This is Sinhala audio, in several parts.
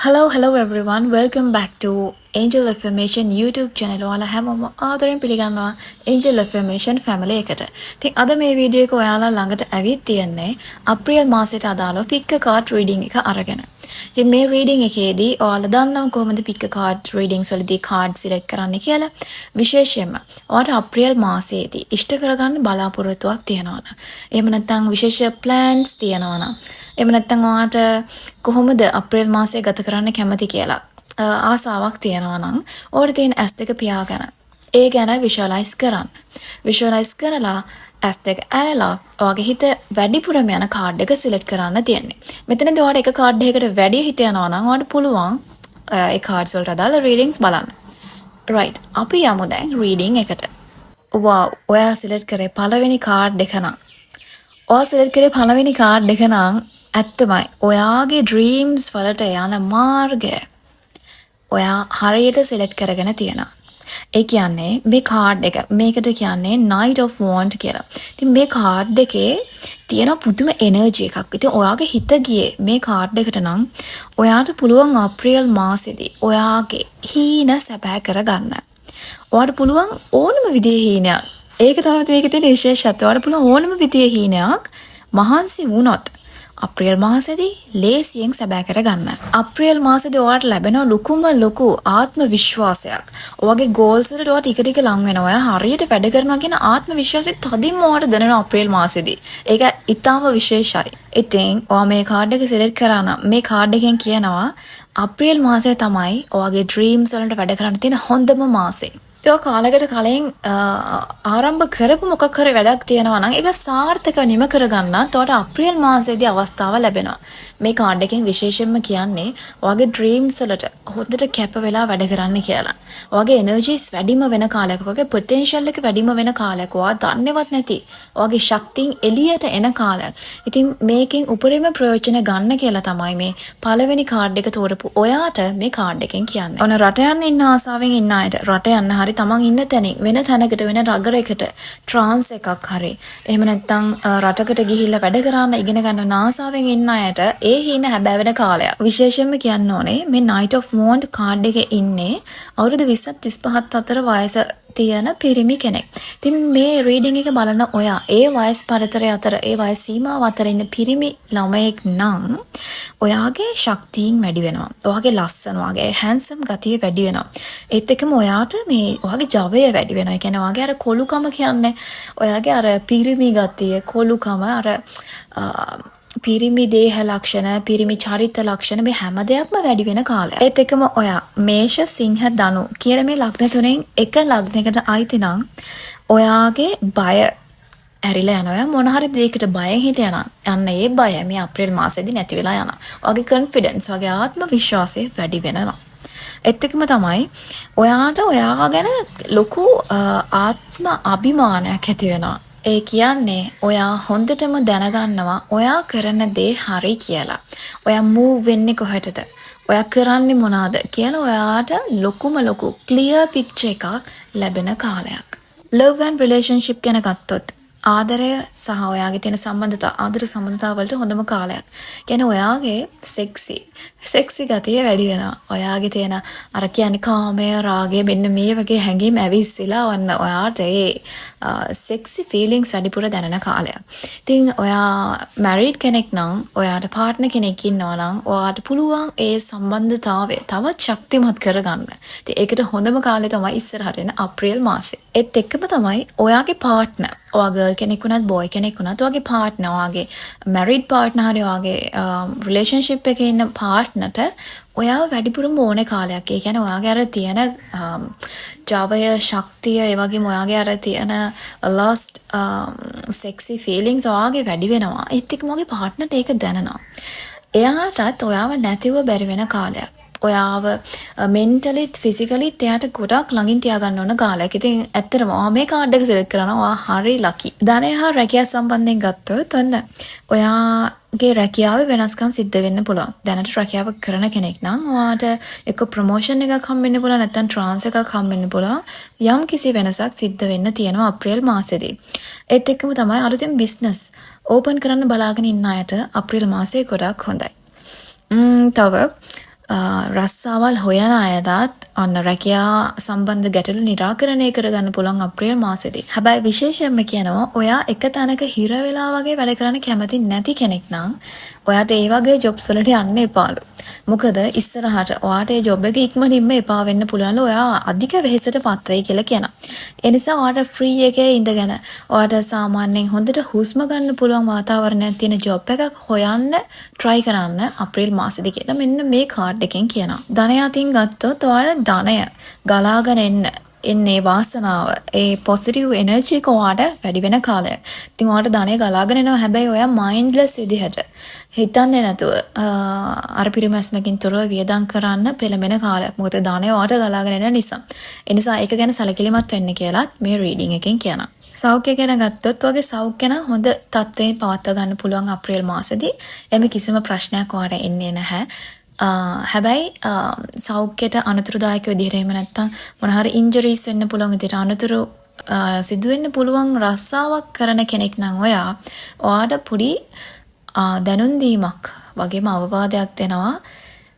Hello everyone. Welcome back to Angel Affirmation YouTube channel. ඔයාලා හැමෝම ආදරෙන් පිළිගන්නවා Angel Affirmation family එකට. ඉතින් අද මේ වීඩියෝ එක ඔයාලා ළඟට ඇවිත් තියන්නේ අප්‍රේල් මාසයට අදාළව pick a card reading එක අරගෙන. ඉතින් මේ reading එකේදී ඔයාලා දන්නවා කොහොමද pick a card readings වලදී card select කරන්න කියලා. විශේෂයෙන්ම ඔයාලට අප්‍රේල් මාසයේදී ඉෂ්ට කරගන්න බලාපොරොත්තුවක් තියෙනවා නම් එහෙම නැත්නම් විශේෂ plans තියෙනවා නම් එහෙම නැත්නම් ඔයාලට කොහොමද අප්‍රේල් මාසය ගත කරන්න කැමති කියලා ආසාවක් තියෙනවා නම් ඔයාලට තියෙන S2 පියාගෙන ඒ ගැන visualize කරන්න. visualize කරලා S2 ඇරලා ඔයාගේ හිත වැඩිපුරම යන කාඩ් එක select කරන්න තියෙන්නේ. මෙතනදී ඔයාලට එක කාඩ් එකකට වැඩි හිත යනවා නම් ඔයාලට පුළුවන් ඒ cards වලට අදාළ readings බලන්න. right. අපි යමු දැන් reading එකට. wow, ඔයා select කරේ පළවෙනි කාඩ් එක නම්. ඔයා select කරේ පළවෙනි කාඩ් එක නම් ඇත්තමයි ඔයාගේ ඩ්‍රීම්ස් වලට යන මාර්ගය ඔයා හරියට සිලෙක්ට් කරගෙන තියෙනවා. ඒ කියන්නේ මේ කාඩ් එක මේකට කියන්නේ Knight of Wands කියලා. ඉතින් මේ කාඩ් එකේ තියෙන පුදුම එනර්ජි එකක්. ඉතින් ඔයාගේ හිත ගියේ මේ කාඩ් එකට නම් ඔයාට පුළුවන් අප්‍රේල් මාසෙදී ඔයාගේ හීන සැපෑ කරගන්න. ඔයාට පුළුවන් ඕනම විදිහේ හීනයක්. ඒක තමයි මේකේ තියෙන විශේෂත්වය. ඔයාට පුළුවන් ඕනම විදිහේ හීනයක් මහන්සි වුණොත් අප්‍රේල් මාසෙදී ලේසියෙන් සැබෑ කරගන්න. අප්‍රේල් මාසෙදී ඔයාලට ලැබෙන ලොකු ආත්ම විශ්වාසයක්. ඔයාගේ ගෝල්ස් වලට ඔයා ටික ටික ලං වෙනවා. ඔයා හරියට වැඩ කරනවා කියන ආත්ම විශ්වාසය තදින්ම ඔයාලට දැනෙනවා අප්‍රේල් මාසෙදී. ඒක ඊටාම විශේෂයි. ඉතින් ඔයා මේ කාඩ් එක සිලෙක්ට් කරා නම් මේ කාඩ් එකෙන් කියනවා අප්‍රේල් මාසය තමයි ඔයාගේ ඩ්‍රීම්ස් වලට වැඩ කරන්න තියෙන හොඳම මාසය. ඒක කාලයකට කලින් ආරම්භ කරපු මොකක් හරි වැඩක් තියෙනවා නම් ඒක සාර්ථකව නිම කරගන්නත් ඔයාලට අප්‍රේල් මාසයේදී අවස්ථාව ලැබෙනවා. මේ කාඩ් එකෙන් විශේෂයෙන්ම කියන්නේ ඔයාගේ ඩ්‍රීම්ස් වලට හොඳට කැප වෙලා වැඩ කරන්න කියලා. ඔයාගේ එනර්ජිස් වැඩිම වෙන කාලයක, ඔයාගේ පොටෙන්ෂල් එක වැඩිම වෙන කාලයක, ඔයා දන්නේවත් නැති ඔයාගේ ශක්තියින් එළියට එන කාලයක්. ඉතින් මේකෙන් උපරිම ප්‍රයෝජන ගන්න කියලා තමයි මේ පළවෙනි කාඩ් එක තෝරපු ඔයාට මේ කාඩ් එකෙන් කියන්නේ. ඔන්න රට යන්න ඉන්න ආසාවෙන් ඉන්න අයට රට යන්න හරි තමන් ඉන්න තැනින් වෙන තැනකට වෙන නගරයකට ට්‍රාන්ස් එකක් හරි එහෙම නැත්නම් රටකට ගිහිල්ලා වැඩ කරන්න ඉගෙන ගන්න ආසාවෙන් ඉන්න අයට ඒ හින හැබෑ වෙන කාලයක්. විශේෂයෙන්ම කියන්න ඕනේ මේ Knight of Wands කාඩ් එකේ ඉන්නේ අවුරුදු 20ත් 35ත් අතර වයස තියෙන පිරිමි කෙනෙක්. ඉතින් මේ රීඩින් එක බලන ඔයා ඒ වයස් පරතරය අතර ඒ වයස් සීමාව අතර ඉන්න පිරිමි ළමයෙක් නම් ඔයාගේ ශක්තියින් වැඩි වෙනවා. ඔයාගේ ලස්සන, ඔයාගේ හැන්සම් ගතිය වැඩි වෙනවා. ඒත් එක්කම ඔයාට මේ ඔයාගේ ජවය වැඩි වෙනවා. ඒ කියන්නේ ඔයාගේ අර කොළුකම කියන්නේ ඔයාගේ අර පිරිමි ගතිය, කොළුකම අර පිරිමි දේහ ලක්ෂණ, පිරිමි චරිත ලක්ෂණ මේ හැම දෙයක්ම වැඩි වෙන කාලයක්. ඒත් එක්කම ඔයා මේෂ, සිංහ, ධනු කියන මේ ලග්න තුනෙන් එක ලග්නයකට අයිති නම් ඔයාගේ බය ඇරිලා යනවා. මොන හරි දෙයකට බයෙන් හිටියනම් අන්න ඒ බය මේ අප්‍රේල් මාසෙදී නැති වෙලා යනවා. ඔයාගේ කොන්ෆිඩන්ස්, ඔයාගේ ආත්ම විශ්වාසය වැඩි වෙනවා. ඒත් එක්කම තමයි ඔයාට ඔයා ගැන ලොකු ආත්ම අභිමානයක් ඇති වෙනවා. ඒ කියන්නේ ඔයා හොඳටම දැනගන්නවා ඔයා කරන දේ හරි කියලා. ඔයා මූව් වෙන්නේ කොහෙටද? ඔයා කරන්නේ මොනවාද කියලා ඔයාට ලොකු ක්ලියර් පික්චර් එකක් ලැබෙන කාලයක්. ලව් ඇන්ඩ් රිලේෂන්ෂිප් ගැන ගත්තොත් ආදරය සහ ඔයාගේ තියෙන ආදර සම්බන්ධතාව වලට හොඳම කාලයක්. කියන්නේ ඔයාගේ සෙක්සි ගතිය වැඩි වෙනවා. ඔයාගේ තියෙන අර කියන්නේ කාමය, රාගය මෙන්න මේ වගේ හැඟීම් ඇවිස්සලා වන්න ඔයාට ඒ සෙක්සි ෆීලිංගස් වැඩිපුර දැනෙන කාලයක්. ඉතින් ඔයා මැරිඩ් කෙනෙක් නම් ඔයාට පාර්ට්නර් කෙනෙක් ඉන්නවා නම් ඔයාට පුළුවන් ඒ සම්බන්ධතාවය තවත් ශක්තිමත් කරගන්න. ඉතින් ඒකට හොඳම කාලය තමයි ඉස්සරහට එන අප්‍රේල් මාසය. ඒත් එක්කම තමයි ඔයාගේ පාර්ට්නර් ඔයා ගර්ල් කෙනෙක් වුණත් බොයි කෙනෙක් වුණත් ඔයාගේ පාර්ට්නර් ඔයාගේ මැරිඩ් පාර්ට්නර් හරි ඔයාගේ රිලේෂන්ෂිප් එකේ ඉන්න පාර්ට්නර්ට ඔයාව වැඩිපුරම ඕනේ කාලයක්. ඒ කියන්නේ ඔයාගේ අර තියෙන ජවය, ශක්තිය, ඒ වගේම ඔයාගේ අර තියෙන ලස්ට් සෙක්සි ෆීලිංගස් ඔයාගේ වැඩි වෙනවා. ඒත් එක්කම ඔයාගේ පාර්ට්නර්ට ඒක දැනෙනවා. එයාටත් ඔයාව නැතිව බැරි වෙන කාලයක්. ඔයාව මෙන්ටලිත් ෆිසිකලිත් එයාට ගොඩක් ළඟින් තියාගන්න ඕන කාලයක්. ඉතින් ඇත්තටම මේ කාඩ් එක සිලෙක්ට් කරනවා හරි ලකි. ධනය හා රැකියාව සම්බන්ධයෙන් ගත්තොත් ඔන්න ඔයාගේ රැකියාවේ වෙනස්කම් සිද්ධ වෙන්න පුළුවන්. දැනට රැකියාව කරන කෙනෙක් නම් ඔයාට එක්ක ප්‍රොමෝෂන් එකක් හම්බෙන්න පුළුවන් නැත්නම් ට්‍රාන්ස් එකක් හම්බෙන්න පුළුවන්. යම් කිසි වෙනසක් සිද්ධ වෙන්න තියෙනවා අප්‍රේල් මාසෙදී. ඒත් එක්කම තමයි අලුතෙන් බිස්නස් ඕපන් කරන්න බලාගෙන ඉන්න අයට අප්‍රේල් මාසයේ ගොඩක් හොඳයි. තව රස්සාවල් හොයන අයටත් අන්න රැකියා සම්බන්ධ ගැටලු නිරාකරණය කරගන්න පුළුවන් අප්‍රේල් මාසෙදී. හැබැයි විශේෂයෙන්ම කියනවා ඔයා එක තැනක හිර වෙලා වගේ වැඩ කරන්න කැමති නැති කෙනෙක් නම් ඔයාට ඒ වගේ ජොබ්ස් වලට යන්න එපාලු. මොකද ඉස්සරහට ඔයාට ඒ ජොබ් එක ඉක්මනින්ම එපා වෙන්න පුළුවන්. ඔයා අධික වෙහෙසට පත් වෙයි කියලා කියනවා. ඒ නිසා ඔයාට ෆ්‍රී එකේ ඉඳගෙන ඔයාට සාමාන්‍යයෙන් හොඳට හුස්ම ගන්න පුළුවන් වාතාවරණයක් තියෙන ජොබ් එකක් හොයන්න try කරන්න අප්‍රේල් මාසෙදී කියලා මෙන්න මේ කාඩ් එකෙන් කියනවා. ධනය අතින් ගත්තොත් ඔයාට ධනය ගලාගෙන එන්නේ වාසනාව ඒ පොසිටිව් එනර්ජි එක ඔයාට වැඩි වෙන කාලයක්. ඉතින් ඔයාට ධනය ගලාගෙන එනවා. හැබැයි ඔයා මයින්ඩ්ලෙස් විදිහට හිතන්නේ නැතුව අර පිරිමැස්මකින් තොරව වියදම් කරන්න පෙළඹෙන කාලයක්. මොකද ධනය ඔයාට ගලාගෙන එන නිසා. ඒ නිසා ඒක ගැන සැලකිලිමත් වෙන්න කියලා මේ රීඩින් එකෙන් කියනවා. සෞඛ්‍ය ගැන ගත්තොත් වගේ සෞඛ්‍ය නම් හොඳ තත්ත්වයෙන් පවත්වා ගන්න පුළුවන් අප්‍රේල් මාසෙදී. එමෙ කිසිම ප්‍රශ්නයක් ඔයාට එන්නේ නැහැ. හැබැයි සෞඛ්‍යයට අනතුරුදායක විදිහට එහෙම නැත්නම් මොන හරි ඉන්ජරිස් වෙන්න පුළුවන් විදිහට අනතුරු සිදු වෙන්න පුළුවන් රස්සාවක් කරන කෙනෙක් නම් ඔයාට පොඩි දැනුම් දීමක් වගේම අවවාදයක් දෙනවා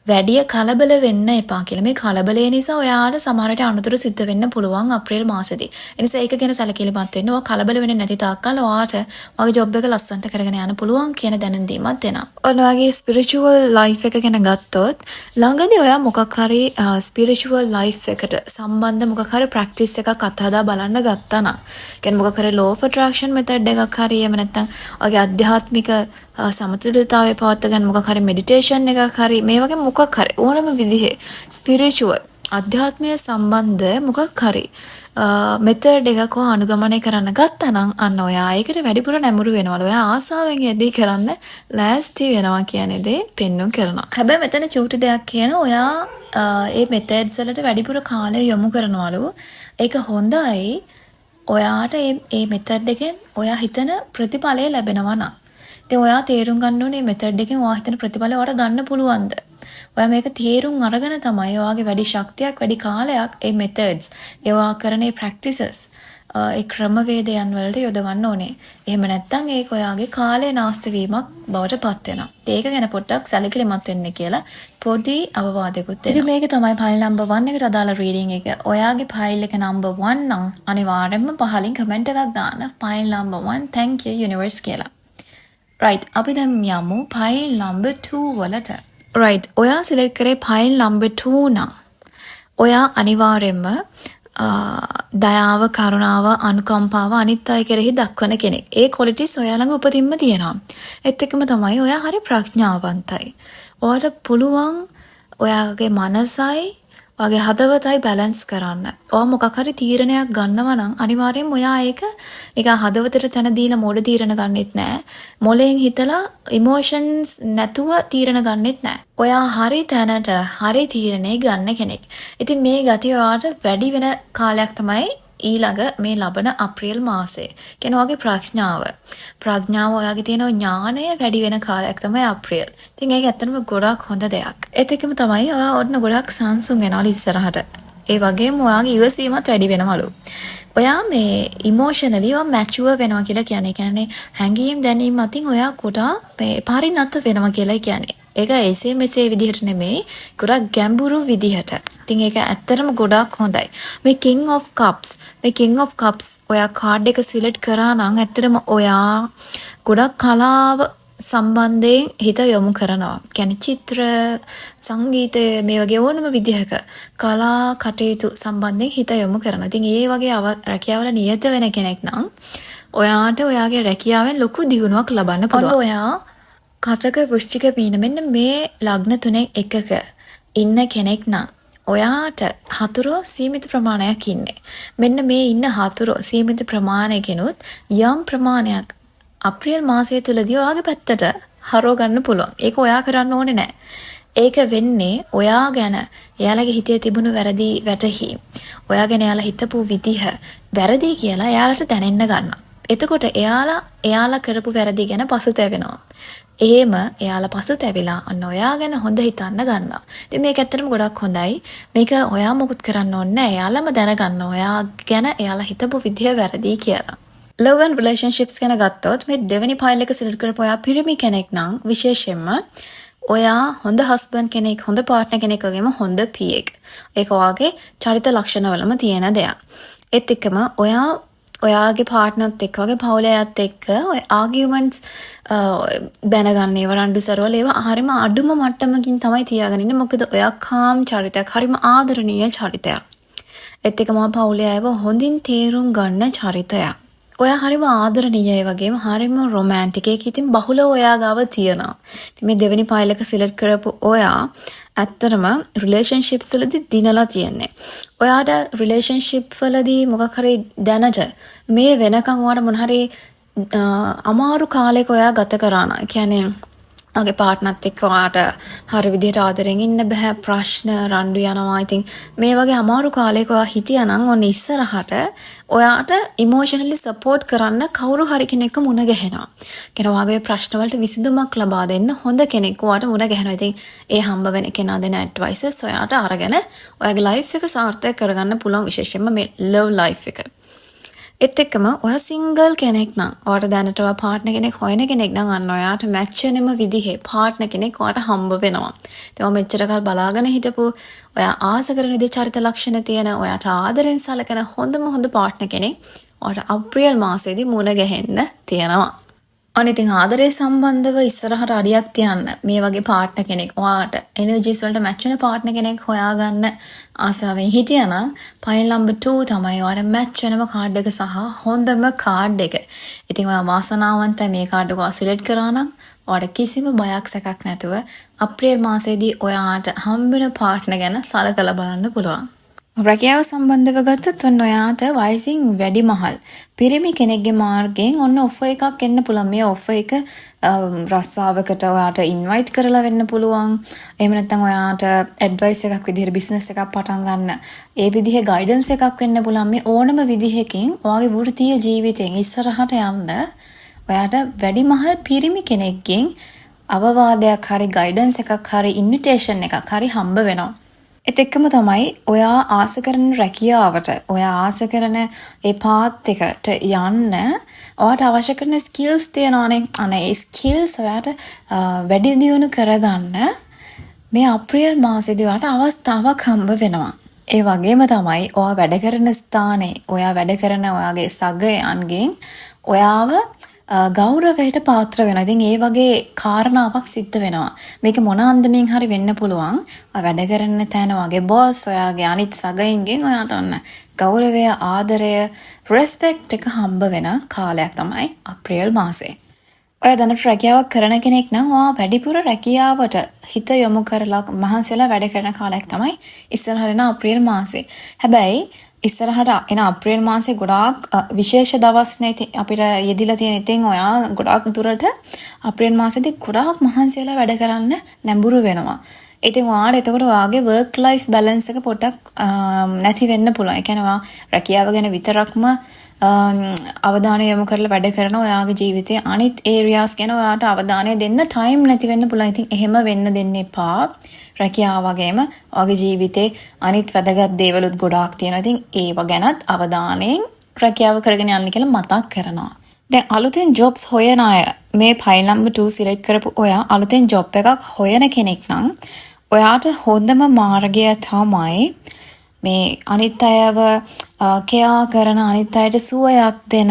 වැඩි කලබල වෙන්න එපා කියලා. මේ කලබලය නිසා ඔයාට සමහරට අනතුරු සිද්ධ වෙන්න පුළුවන් අප්‍රේල් මාසෙදී. ඒ නිසා ඒක ගැන සැලකිලිමත් වෙන්න. ඔයා කලබල වෙන්නේ නැති තාක්කල් ඔයාට ඔයාගේ ජොබ් එක ලස්සනට කරගෙන යන්න පුළුවන් කියන දැනුම් දීමක් දෙනවා. ඔයාගේ ස්පිරිචුවල් ලයිෆ් එක ගැන ගත්තොත් ළඟදී ඔයා මොකක් හරි ස්පිරිචුවල් ලයිෆ් එකට සම්බන්ධ මොකක් හරි ප්‍රැක්ටිස් එකක් අත්හදා බලන්න ගත්තා නම්, කියන්නේ මොකක් හරි law of attraction method එකක් හරි එහෙම නැත්නම් ඔයාගේ ආධ්‍යාත්මික සමතුලිතතාවය පවත්වා ගන්න මොකක් හරි මෙඩිටේෂන් එකක් හරි මේ වගේ මොකක් හරි ඕනම විදිහේ ස්පිරිචුවල් අධ්‍යාත්මය සම්බන්ධ මොකක් හරි මෙතඩ් එකක් අනුගමනය කරන්න ගත්තා නම් අන්න ඔයා ඒකට වැඩිපුර නැඹුරු වෙනවලු. ඔයා ආසාවෙන් යෙදී කරන්න ලෑස්ති වෙනවා කියන දේ පෙන්වන්න කරනවා. හැබැයි මෙතන චූටි දෙයක් කියන ඔයා මේ මෙතඩ්ස් වලට වැඩිපුර කාලය යොමු කරනවලු. ඒක හොඳයි. ඔයාට මේ මෙතඩ් එකෙන් ඔයා හිතන ප්‍රතිඵලය ලැබෙනවා නම්. ඉතින් ඔයා තේරුම් ගන්න ඕනේ මෙතඩ් එකෙන් ඔයා හිතන ප්‍රතිඵලය ඔයාට ගන්න පුළුවන්ද? ඔයා මේක තේරුම් අරගෙන තමයි ඔයාගේ වැඩි ශක්තියක් වැඩි කාලයක් මේ මෙතඩ්ස් ඒවා කරන මේ ප්‍රැක්ටිසස් ඒ ක්‍රමවේදයන් වලට යොදවන්න ඕනේ. එහෙම නැත්නම් ඒක ඔයාගේ කාලය නාස්ති වීමක් බවට පත් වෙනවා. ඒක ගැන පොඩ්ඩක් සැලකිලිමත් වෙන්න කියලා පොඩි අවවාදයක්ත් දෙනවා. ඉතින් මේක තමයි ෆයිල් නම්බර් 1 එකට අදාළ රීඩින් එක. ඔයාගේ ෆයිල් එක නම්බර් 1 නම් අනිවාර්යෙන්ම පහලින් කමෙන්ට් එකක් දාන්න file number 1 thank you universe කියලා. right අපි දැන් යමු ෆයිල් නම්බර් 2 වලට. right ඔයා සිලෙක්ට් කරේ ෆයිල් නම්බර් 2 නම් ඔයා අනිවාර්යෙන්ම දයාව කරුණාව අනුකම්පාව අනිත් අය කෙරෙහි දක්වන කෙනෙක්. ඒ ක්වොලිටිස් ඔයා ළඟ උපතින්ම තියෙනවා. ඒත් එක්කම තමයි ඔයා හරි ප්‍රඥාවන්තයි. ඔයාට පුළුවන් ඔයාගේ මනසයි ඔයාගේ හදවතයි බැලන්ස් කරන්න. ඔයා මොකක් හරි තීරණයක් ගන්නවා නම් අනිවාර්යෙන්ම ඔයා ඒක නිකන් හදවතට තැන දීලා මොඩ තීරණ ගන්නෙත් නෑ. මොලෙන් හිතලා ඉමෝෂන්ස් නැතුව තීරණ ගන්නෙත් නෑ. ඔයා හරි තැනට හරි තීරණේ ගන්න කෙනෙක්. ඉතින් මේ ගතිය ඔයාට වැඩි වෙන කාලයක් තමයි ඊළඟ මේ ලබන අප්‍රේල් මාසේ. කියන්නේ ඔයාගේ ප්‍රඥාව ඔයාගේ තියෙන ඥානය වැඩි වෙන කාලයක් තමයි අප්‍රේල්. ඉතින් ඒක ඇත්තටම ගොඩක් හොඳ දෙයක්. ඒත් එක්කම තමයි ඔයා ඔන්න ගොඩක් සංසුන් වෙනවලු ඉස්සරහට. ඒ වගේම ඔයාගේ ඉවසීමත් වැඩි වෙනවලු. ඔයා මේ ඉමෝෂනලි ඔයා මැචුවර් වෙනවා කියලා කියන්නේ හැඟීම් දැනීම් අතින් ඔයා ගොඩාක් මේ පරිණත වෙනවා කියලා කියන්නේ. ඒක එසේ මෙසේ විදිහට නෙමෙයි ගොඩක් ගැඹුරු විදිහට. ඉතින් ඒක ඇත්තටම ගොඩක් හොඳයි. මේ King of Cups ඔයා කාඩ් එක සිලෙක්ට් කරා නම් ඇත්තටම ඔයා ගොඩක් කලාව සම්බන්ධයෙන් හිත යොමු කරනවා. කියන්නේ චිත්‍ර, සංගීතය මේ වගේ ඕනම විදිහක කලා කටයුතු සම්බන්ධයෙන් හිත යොමු කරනවා. ඉතින් ඒ වගේ රැකියාවල නියත වෙන කෙනෙක් නම් ඔයාට ඔයාගේ රැකියාවෙන් ලොකු දියුණුවක් ලබන්න පුළුවන්. ඔයා කටක වෘශ්චික පීන මෙන්න මේ ලග්න තුනෙන් එකක ඉන්න කෙනෙක් නම් ඔයාට හතුරෝ සීමිත ප්‍රමාණයක් ඉන්නේ. මෙන්න මේ ඉන්න හතුරෝ සීමිත ප්‍රමාණයකිනුත් යම් ප්‍රමාණයක් අප්‍රේල් මාසය තුලදී ඔයාගේ පැත්තට හරව ගන්න පුළුවන්. ඒක ඔයා කරන්න ඕනේ නැහැ. ඒක වෙන්නේ ඔයා ගැන එයාලගේ හිතේ තිබුණු වැරදි වැටහීම්. ඔයා ගැන එයාලා හිතපු විදිහ වැරදි කියලා එයාලට දැනෙන්න ගන්නවා. එතකොට එයාලා කරපු වැරදි ගැන පසුතැවෙනවා. එහෙම එයාලා පසුතැවිලා අන්න ඔයා ගැන හොඳ හිතන්න ගන්නවා. ඉතින් මේක ඇත්තටම ගොඩක් හොඳයි. මේක ඔයා මොකුත් කරන්න ඕනේ නැහැ. එයාලම දැනගන්න ඔයා ගැන එයාලා හිතපු විදිහ වැරදි කියලා. Love and relationships ගැන ගත්තොත් මේ දෙවෙනි ෆයිල් එක සිලෙක්ට් කරපු ඔයා පිරිමි කෙනෙක් නම් විශේෂයෙන්ම ඔයා හොඳ හස්බන්ඩ් කෙනෙක්, හොඳ පාර්ට්නර් කෙනෙක් වගේම හොඳ PA එක. ඒක ඔයාගේ චරිත ලක්ෂණවලම තියෙන දෙයක්. ඒත් එක්කම ඔයාගේ පාර්ට්නර්ත් එක්ක වගේ පවුලේ අයත් එක්ක ඔය ආගියුමන්ට්ස් බැනගන්න ඒවා රණ්ඩු සරවල ඒවා හරිම අඩුම මට්ටමකින් තමයි තියාගෙන ඉන්නේ. මොකද ඔයා කාම් චරිතයක්, හරිම ආදරණීය චරිතයක්. ඒත් එක්කම පවුලේ අයව හොඳින් තේරුම් ගන්න චරිතයක්. ඔයා හරිම ආදරණීයයි වගේම හරිම රොමැන්ටික්. ඒක ඉතින් බහුල ඔයා ගාව තියෙනවා. ඉතින් මේ දෙවෙනි ෆයිල් එක සිලෙක්ට් කරපු ඔයා ඇත්තටම රිලේෂන්ෂිප්ස් වලදී දිනලා තියෙන්නේ. ඔයාට රිලේෂන්ෂිප් වලදී මොකක් හරි දැනට මේ වෙනකන් ඔයාට මොන හරි අමාරු කාලයක ඔයා ගත කරා නම්, ඒ කියන්නේ ඔයාගේ පාර්ට්නර්ත් එක්ක ඔයාට හරි විදිහට ආදරෙන් ඉන්න බෑ, ප්‍රශ්න රණ්ඩු යනවා. ඉතින් මේ වගේ අමාරු කාලයක ඔයා හිටියා නම් ඔන්න ඉස්සරහට ඔයාට ඉමෝෂනලි සපෝට් කරන්න කවුරු හරි කෙනෙක්ව මුණ ගැහෙනවා. කියන ඔයාගේ ප්‍රශ්න වලට විසඳුමක් ලබා දෙන්න හොඳ කෙනෙක් ඔයාට මුණ ගැහෙනවා. ඉතින් ඒ හම්බ වෙන කෙනා දෙන ඇඩ්වයිසස් ඔයාට අරගෙන ඔයාගේ ලයිෆ් එක සාර්ථක කරගන්න පුළුවන්, විශේෂයෙන්ම මේ ලව් ලයිෆ් එක. ඒත් එක්කම ඔයා සිංගල් කෙනෙක් නම්, ඔයාට දැනට ඔයා පාර්ට්නර් කෙනෙක් හොයන කෙනෙක් නම් අන්න ඔයාට මැච් වෙනම විදිහේ පාර්ට්නර් කෙනෙක් ඔයාට හම්බ වෙනවා. ඉතින් ඔයා මෙච්චර කල් බලාගෙන හිටපු, ඔයා ආස කරන විදිහේ චරිත ලක්ෂණ තියෙන, ඔයාට ආදරෙන් සලකන හොඳ පාර්ට්නර් කෙනෙක් ඔයාට අප්‍රේල් මාසයේදී මුණ ගැහෙන්න තියෙනවා. අනිතින් ආදරේ සම්බන්ධව ඉස්සරහට අඩියක් තියන්න මේ වගේ පාර්ට්නර් කෙනෙක්, ඔයාට එනර්ජිස් වලට මැච් වෙන පාර්ට්නර් කෙනෙක් හොයාගන්න ආසාවෙන් හිටියනම් ෆයිල් නම්බර් 2 තමයි ඔයාට මැච් වෙනම කාඩ් එක සහ හොඳම කාඩ් එක. ඉතින් ඔයා වාසනාවන්තයි මේ කාඩ් එක සිලෙක්ට් කරා නම් ඔයාට කිසිම බයක් සැකක් නැතුව අප්‍රේල් මාසයේදී ඔයාට හම්බෙන පාර්ට්නර් ගැන සලකලා බලන්න පුළුවන්. රැකියාව සම්බන්ධව ගත්තොත් ඔන්න ඔයාට වයසින් වැඩි මහල් පිරිමි කෙනෙක්ගේ මාර්ගයෙන් ඔන්න ඔෆර් එකක් එන්න පුළුවන්. මේ ඔෆර් එක රස්සාවකට ඔයාට ඉන්වයිට් කරලා වෙන්න පුළුවන්. එහෙම නැත්නම් ඔයාට ඇඩ්වයිස් එකක් විදිහට බිස්නස් එකක් පටන් ගන්න ඒ විදිහේ ගයිඩන්ස් එකක් වෙන්න පුළුවන්. මේ ඕනම විදිහකින් ඔයාගේ වෘත්තීය ජීවිතයෙන් ඉස්සරහට යන්න ඔයාට වැඩි මහල් පිරිමි කෙනෙක්ගෙන් අවවාදයක් හරි ගයිඩන්ස් එකක් හරි ඉන්විටේෂන් එකක් හරි හම්බ වෙනවා. ඒත් එක්කම තමයි ඔයා ආස කරන රැකියාවට, ඔයා ආස කරන ඒ පාත් එකට යන්න ඔයාට අවශ්‍ය කරන ස්කිල්ස් තියෙනවානේ. අනේ ඒ ස්කිල්ස් ඔයාට වැඩි දියුණු කරගන්න මේ අප්‍රේල් මාසෙදී ඔයාට අවස්ථාවක් හම්බ වෙනවා. ඒ වගේම තමයි ඔයා වැඩ කරන ස්ථානේ, ඔයා වැඩ කරන ඔයාගේ සගයන්ගෙන් ඔයාව ගෞරවයට පාත්‍ර වෙනවා. ඉතින් ඒ වගේ කාරණාවක් සිද්ධ වෙනවා. මේක මොන අන්දමින් හරි වෙන්න පුළුවන්. වැඩ කරන තැන වගේ බොස්, ඔයාගේ අනිත් සගයින්ගෙන් ඔයාට ඔන්න ගෞරවය, ආදරය, රෙස්පෙක්ට් එක හම්බ වෙන කාලයක් තමයි අප්‍රේල් මාසේ. ඔයා දැනට රැකියාවක් කරන කෙනෙක් නම් ඔයා වැඩිපුර රැකියාවට හිත යොමු කරලා මහන්සියලා වැඩ කරන කාලයක් තමයි ඉස්සරහට එන අප්‍රේල් මාසේ. හැබැයි ඉස්සරහට එන අප්‍රේල් මාසේ ගොඩාක් විශේෂ දවස් නේ අපිට යෙදිලා තියෙන. ඉතින් ඔයා ගොඩාක් දුරට අප්‍රේල් මාසෙදී ගොඩාක් මහන්සියලා වැඩ කරන්න නැඹුරු වෙනවා. ඉතින් ඔයාට එතකොට ඔයාගේ work life balance එක පොඩ්ඩක් නැති වෙන්න පුළුවන්. ඒ කියන්නේ ඔයා රැකියාව ගැන විතරක්ම අවධානය යොමු කරලා වැඩ කරන ඔයාගේ ජීවිතයේ අනිත් ඒරියාස් ගැන ඔයාට අවධානය දෙන්න ටයිම් නැති වෙන්න පුළුවන්. ඉතින් එහෙම වෙන්න දෙන්න එපා. රැකියාව වගේම ඔයාගේ ජීවිතේ අනිත් වැදගත් දේවලුත් ගොඩාක් තියෙනවා. ඉතින් ඒව ගැනත් අවධානයෙන් රැකියාව කරගෙන යන්න කියලා මතක් කරනවා. දැන් අලුතෙන් ජොබ්ස් හොයන අය මේ ෆයිල් නම්බර් 2 සිලෙක්ට් කරපු ඔයා අලුතෙන් ජොබ් එකක් හොයන කෙනෙක් නම් ඔයාට හොඳම මාර්ගය තමයි මේ අනිත් අයව කෙයා කරන, අනිත් අයට සුවයක් දෙන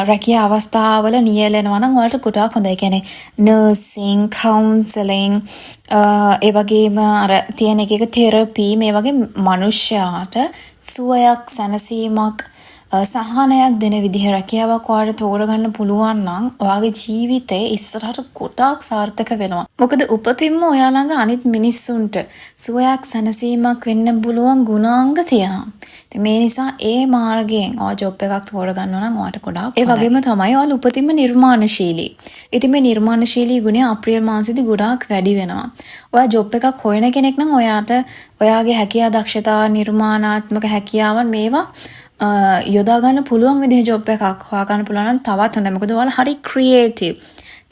රැකියා අවස්ථාවල නියැලෙනවා නම් ඔයාලට ගොඩාක් හොඳයි. කියන්නේ නර්සින්, කවුන්සලින්, ඒ වගේම අර තියෙන එක තෙරපි, මේ වගේ මනුෂ්‍යයාට සුවයක්, සැනසීමක්, සහනයක් දෙන විදිහ රැකියාවක් ඔයාලට තෝරගන්න පුළුවන් නම් ඔයාගේ ජීවිතේ ඉස්සරහට ගොඩාක් සාර්ථක වෙනවා. මොකද උපතින්ම ඔයා ළඟ අනිත් මිනිස්සුන්ට සුවයක්, සැනසීමක් වෙන්න පුළුවන් ගුණාංග තියෙනවා. ඉතින් මේ නිසා ඒ මාර්ගයෙන් ඔයා ජොබ් එකක් තෝරගන්නවා නම් ඔයාට ගොඩාක් ඒ වගේම තමයි ඔයාලා උපතින්ම නිර්මාණශීලී. ඉතින් මේ නිර්මාණශීලී ගුණය අප්‍රේල් මාසෙදී ගොඩාක් වැඩි වෙනවා. ඔයා ජොබ් එකක් හොයන කෙනෙක් නම් ඔයාට ඔයාගේ හැකියාව, දක්ෂතා, නිර්මාණාත්මක හැකියාවන් මේවා යොදා ගන්න පුළුවන් විදිහේ ජොබ් එකක් හොයාගන්න පුළුවන් නම් තවත් හොඳයි. මොකද ඔයාලා හරි ක්‍රියේටිව්.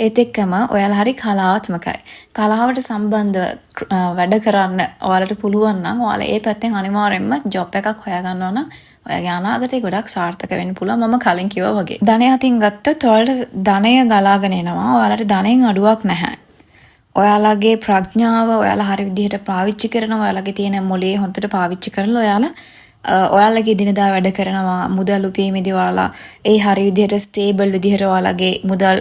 ඒත් එක්කම ඔයාලා හරි කලාත්මකයි. කලාවට සම්බන්ධව වැඩ කරන්න ඔයාලට පුළුවන් නම් ඔයාලා ඒ පැත්තෙන් අනිවාර්යෙන්ම ජොබ් එකක් හොයාගන්නවා නම් ඔයාගේ අනාගතේ ගොඩක් සාර්ථක වෙන්න පුළුවන්. මම කලින් කිව්වා වගේ. ධනය අතින් ගත්තොත් ඔයාලට ධනය ගලාගෙන එනවා. ඔයාලට ධනෙන් අඩුවක් නැහැ. ඔයාලගේ ප්‍රඥාව ඔයාලා හරි විදිහට පාවිච්චි කරනවා. ඔයාලගේ තියෙන මොලේ හොඳට පාවිච්චි කරලා ඔයාලා ඔයාලගේ දිනදා වැඩ කරනවා. මුදල් උපයීමේදී ඔයාලා ඒ හරි විදිහට ස්ටේබල් විදිහට ඔයාලගේ මුදල්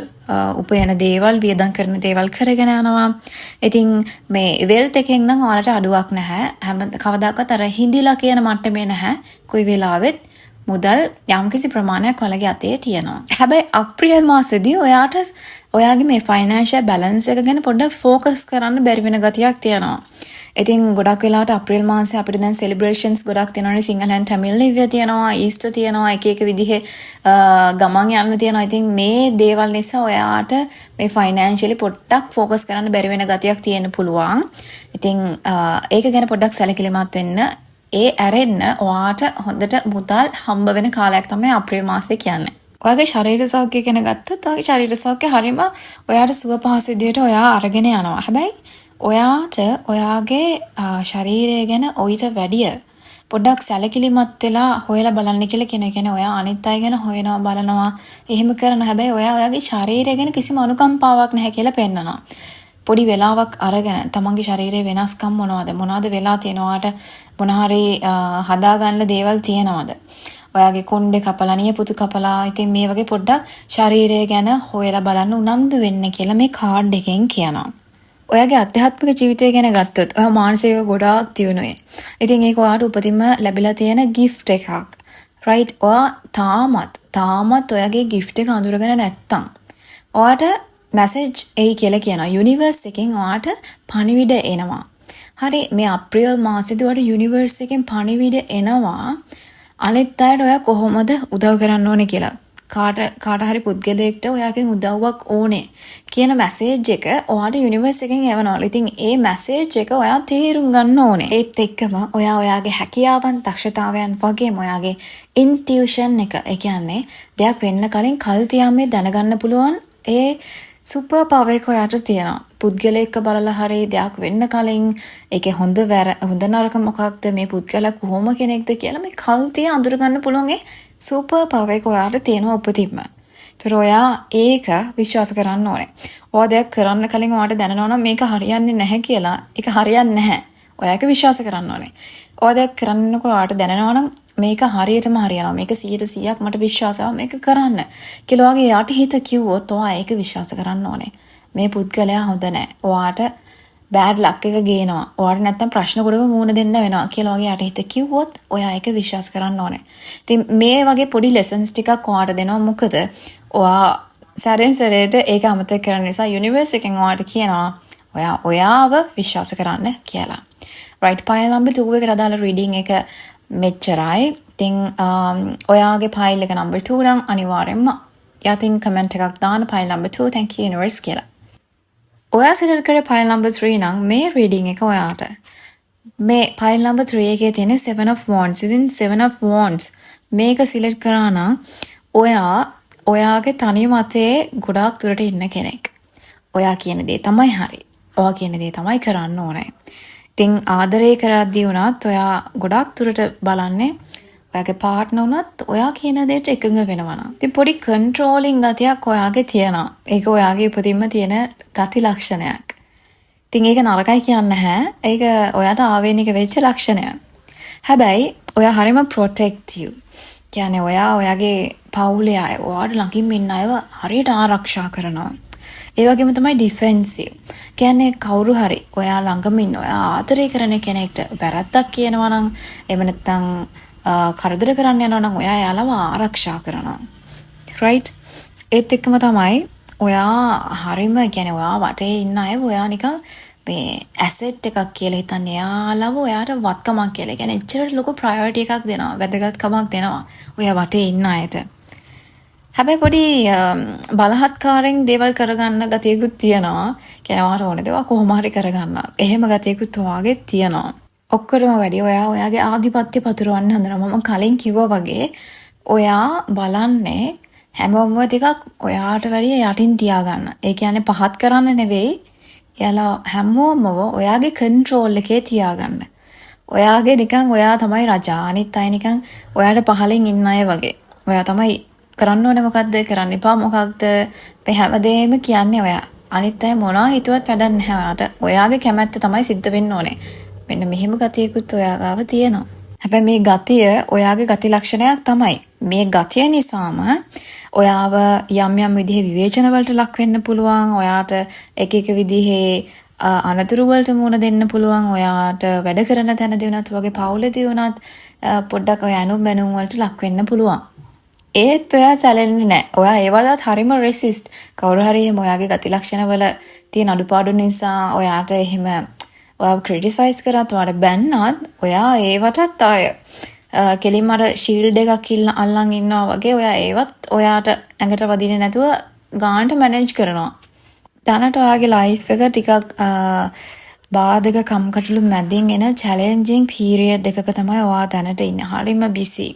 උපයන දේවල් වියදම් කරන දේවල් කරගෙන යනවා. ඉතින් මේ වෙල්ත් එකෙන් නම් ඔයාලට අඩුවක් නැහැ. හැම කවදාකවත් අර හිඳිලා කියන මට්ටමේ නැහැ. කොයි වෙලාවෙත් මුදල් යම්කිසි ප්‍රමාණයක් ඔයාලගේ අතේ තියෙනවා. හැබැයි අප්‍රේල් මාසෙදී ඔයාට ඔයාගේ මේ ෆයිනෑන්ෂල් බැලන්ස් එක ගැන පොඩ්ඩක් ફોකස් කරන්න බැරි වෙන ගතියක් තියෙනවා. ඉතින් ගොඩක් වෙලාවට අප්‍රේල් මාසේ අපිට දැන් සෙලිබ්‍රේෂන්ස් ගොඩක් තියෙනවානේ. Sinhala and Tamil new year තියෙනවා, ඊස්ටර් තියෙනවා, එක එක විදිහේ ගමන් යන්න තියෙනවා. ඉතින් මේ දේවල් නිසා ඔයාට මේ ෆයිනෑන්ෂියලි පොඩ්ඩක් ફોකස් කරන්න බැරි වෙන ගතියක් තියෙන්න පුළුවන්. ඉතින් ඒක ගැන පොඩ්ඩක් සැලකිලිමත් වෙන්න. ඒ ඇරෙන්න ඔයාට හොඳට මුදල් හම්බ වෙන කාලයක් තමයි අප්‍රේල් මාසය කියන්නේ. ඔයාගේ ශරීර සෞඛ්‍යය ගැන ගත්තොත් ඔයාගේ ශරීර සෞඛ්‍යය හරීම ඔයාට සුව පහසු විදිහට ඔයා අරගෙන යනවා. හැබැයි ඔයාට ඔයාගේ ශරීරය ගැන ඔයිට වැඩිය පොඩ්ඩක් සැලකිලිමත් වෙලා හොයලා බලන්න කියලා කියන එක. ඔයා අනිත් අය ගැන හොයනවා බලනවා එහෙම කරන හැබැයි ඔයාගේ ශරීරය ගැන කිසිම අනුකම්පාවක් නැහැ කියලා පෙන්නනවා. පොඩි වෙලාවක් අරගෙන තමන්ගේ ශරීරයේ වෙනස්කම් මොනවද වෙලා තියෙනවාට මොනහරි හදාගන්න දේවල් තියෙනවද? ඔයාගේ කොණ්ඩේ කපලා නියපොතු කපලා ඉතින් මේ වගේ පොඩ්ඩක් ශරීරය ගැන හොයලා බලන්න උනන්දු වෙන්න කියලා මේ කාඩ් එකෙන් කියනවා. ඔයාගේ ආධ්‍යාත්මික ජීවිතය ගැන ගත්තොත් ඔයා මානසිකව ගොඩාක් දියුණුවේ. ඉතින් ඒක ඔයාට උපතින්ම ලැබිලා තියෙන gift එකක්. right? ඔයා තාමත් ඔයාගේ gift එක අඳුරගෙන නැත්තම් ඔයාට මැසේජ් එයි කියලා කියනවා. යුනිවර්ස් එකෙන් ඔයාට පණිවිඩ එනවා. හරි මේ අප්‍රේල් මාසෙදී ඔයාට යුනිවර්ස් එකෙන් පණිවිඩ එනවා. අනිත් අයට ඔයා කොහොමද උදව් කරන්න ඕනේ කියලා. කාට හරි පුද්ගලයෙක්ට ඔයාගෙන් උදව්වක් ඕනේ කියන මැසේජ් එක ඔයාට යුනිවර්ස් එකෙන් එවනවා. ඉතින් ඒ මැසේජ් එක ඔයා තේරුම් ගන්න ඕනේ. ඒත් එක්කම ඔයාගේ හැකියාවන්, දක්ෂතාවයන් වගේම ඔයාගේ ඉන්ටියුෂන් එක, ඒ කියන්නේ දෙයක් වෙන්න කලින් කල් තියාමේ දැනගන්න පුළුවන් ඒ සුපර් පවර් එක ඔයාට තියෙනවා. පුද්ගලයෙක්ව බලලා හරි දෙයක් වෙන්න කලින් ඒකේ හොඳ නරක මොකක්ද, මේ පුද්ගලයා කොහොම කෙනෙක්ද කියලා මේ කල් තියා අඳුර ගන්න පුළුවන් ඒ සුපර් පවර් එක ඔයාට තියෙනවා උපතින්ම. ඒතර ඔයා ඒක විශ්වාස කරන්න ඕනේ. ඔයා දෙයක් කරන්න කලින් ඔයාට දැනනවා නම් මේක හරියන්නේ නැහැ කියලා. ඒක හරියන්නේ නැහැ. ඔයා ඒක විශ්වාස කරන්න ඕනේ. ඔයා දෙයක් කරන්නකොට ඔයාට දැනනවා නම් මේක හරියටම හරියනවා. මේක 100% මට විශ්වාසයි මේක කරන්න. කියලා වගේ යාට හිත කිව්වොත් ඔයා ඒක විශ්වාස කරන්න ඕනේ. මේ පුද්ගලයා හොඳ නැහැ. ඔයාට බෑඩ් ලක් එක ගේනවා. ඔයාට නැත්තම් ප්‍රශ්න ගොඩක මුහුණ දෙන්න වෙනවා කියලා වගේ යට හිත කිව්වොත් ඔයා ඒක විශ්වාස කරන්න ඕනේ. ඉතින් මේ වගේ පොඩි ලෙසන්ස් ටිකක් ඔයාට දෙනවා. මොකද ඔයා සැරෙන් සැරේට ඒක අමතක කරන නිසා යුනිවර්ස් එකෙන් ඔයාට කියනවා ඔයාව විශ්වාස කරන්න කියලා. right, pile number 2 එකට අදාළ reading එක මෙච්චරයි. ඉතින් ඔයාගේ pile එක number 2 නම් අනිවාර්යෙන්ම යටින් comment එකක් දාන්න pile number 2 thank you universe කියලා. ඔයා select කරේ pile number 3 නම් මේ reading එක ඔයාට. මේ pile number 3 එකේ තියෙන 7 of wands. ඉතින් 7 of wands මේක select කරා නම් ඔයාගේ තනි මතේ ගොඩාක් දුරට ඉන්න කෙනෙක්. ඔයා කියන දේ තමයි හරි. ඔයා කියන දේ තමයි කරන්න ඕනේ. ඉතින් ආදරය කරද්දී වුණත් ඔයා ගොඩාක් දුරට බලන්නේ ඔයාගේ පාර්ට්නර් වුණත් ඔයා කියන දේට එකඟ වෙනවා නම්. ඉතින් පොඩි කන්ට්‍රෝලින් ගතියක් ඔයාගේ තියෙනවා. ඒක ඔයාගේ උපතින්ම තියෙන ගති ලක්ෂණයක්. ඉතින් ඒක නරකයි කියන්නේ නැහැ. ඒක ඔයාට ආවේනික වෙච්ච ලක්ෂණයක්. හැබැයි ඔයා හරිම ප්‍රොටෙක්ටිව්. කියන්නේ ඔයාගේ පවුලේ අය, ඔයාට ළඟින් ඉන්න අයව හරියට ආරක්ෂා කරනවා. ඒ වගේම තමයි ඩිෆෙන්සිව්. කියන්නේ කවුරු හරි ඔයා ළඟම ඉන්න ඔයා ආදරය කරන කෙනෙක්ට වැරද්දක් කියනවා නම් එහෙම නැත්නම් කරදර කරන්න යනවා නම් ඔයා යාළව ආරක්ෂා කරනවා. right? ඒත් එක්කම තමයි ඔයා හරිම කියන්නේ ඔයා වටේ ඉන්න අය ඔයා නිකන් මේ ඇසෙට් එකක් කියලා හිතන්නේ. යාළව ඔයාට වත්කමක් කියලා. කියන්නේ එච්චර ලොකු ප්‍රයොරිටි එකක් දෙනවා. වැදගත්කමක් දෙනවා ඔයා වටේ ඉන්න අයට. හැබැයි පොඩි බලහත්කාරයෙන් දේවල් කරගන්න ගතියකුත් තියෙනවා. කියන්නේ ඔයාට ඕනේ දේවල් කොහොම හරි කරගන්න. එහෙම ගතියකුත් ඔයාගේ තියෙනවා. ඔක්කොටම වැඩි ඔයාගේ ආධිපත්‍ය පතුරවන්න හදනවා. මම කලින් කිව්වා වගේ ඔයා බලන්නේ හැමෝම ටිකක් ඔයාට වැඩිය යටින් තියාගන්න. ඒ කියන්නේ පහත් කරන්න නෙවෙයි. එයාලා හැමෝම ඔයාගේ කන්ට්‍රෝල් එකේ තියාගන්න. ඔයාගේ නිකන් ඔයා තමයි රජා. අනිත් අය නිකන් ඔයාට පහලින් ඉන්න අය වගේ. ඔයා තමයි කරන්න ඕනේ මොකද්ද කරන්න එපා මොකක්ද මේ හැමදේම කියන්නේ ඔයා. අනිත් අය මොනවා හිතුවත් වැඩක් නැහැ. ඔයාට ඔයාගේ කැමැත්ත තමයි සිද්ධ වෙන්න ඕනේ. මෙන්න මෙහෙම ගතියකුත් ඔයා ගාව තියෙනවා. හැබැයි මේ ගතිය ඔයාගේ ගති ලක්ෂණයක් තමයි. මේ ගතිය නිසාම ඔයාව යම් යම් විදිහේ විවේචන වලට ලක් වෙන්න පුළුවන්. ඔයාට එක එක විදිහේ අනතුරු වලට මුහුණ දෙන්න පුළුවන්. ඔයාට වැඩ කරන තැනදී වුණත් වගේ පවුලේදී වුණත් පොඩ්ඩක් ඔය අනුම් බැනුම් වලට ලක් වෙන්න පුළුවන්. ඒත් ඔයා සැලෙන්නේ නැහැ. ඔයා ඒවලත් හරිම රෙසිස්ට්. කවුරු හරි එහෙම ඔයාගේ ගති ලක්ෂණ වල තියෙන අඩුපාඩු නිසා ඔයාට එහෙම ඔයාව ක්‍රිටිසයිස් කරත් ඔයාට බැන්නත් ඔයා ඒවටත් ආය කෙලින්ම අර ෂීල්ඩ් එකක් අල්ලන් ඉන්නවා වගේ ඔයා ඒවත් ඔයාට ඇඟට වදින්නේ නැතුව ගානට මැනේජ් කරනවා. දැනට ඔයාගේ ලයිෆ් එක ටිකක් බාධක කම්කටොළු මැදින් එන චැලෙන්ජිං පීරියඩ් එකක තමයි ඔයා දැනට ඉන්නේ. හරිම බිසි.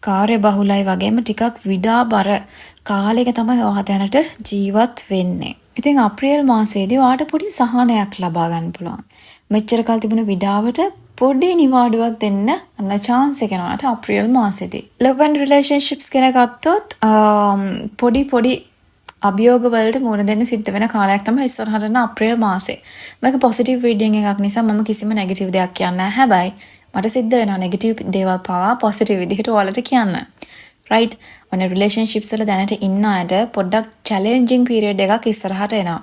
කාර්ය බහුලයි වගේම ටිකක් විඩාබර කාලයක තමයි ඔයා දැනට ජීවත් වෙන්නේ. ඉතින් අප්‍රේල් මාසයේදී ඔයාට පොඩි සහනයක් ලබා ගන්න පුළුවන්. මෙච්චර කල් තිබුණ විඩාවට පොඩි නිවාඩුවක් දෙන්න අන්න chance එක යනවාට අප්‍රේල් මාසෙදී. love and relationships ගැන ගත්තොත් පොඩි අභියෝග වලට මුහුණ දෙන්න සිද්ධ වෙන කාලයක් තමයි ඉස්සරහට යන අප්‍රේල් මාසේ. මේක පොසිටිව් රීඩින් එකක් නිසා මම කිසිම නෙගටිව් දෙයක් කියන්නේ නැහැ. හැබැයි මට සිද්ධ වෙනවා නෙගටිව් දේවල් පවා පොසිටිව් විදිහට ඔයාලට කියන්න. right? ඔන්න relationships වල දැනට ඉන්න අයට පොඩ්ඩක් challenging period එකක් ඉස්සරහට එනවා.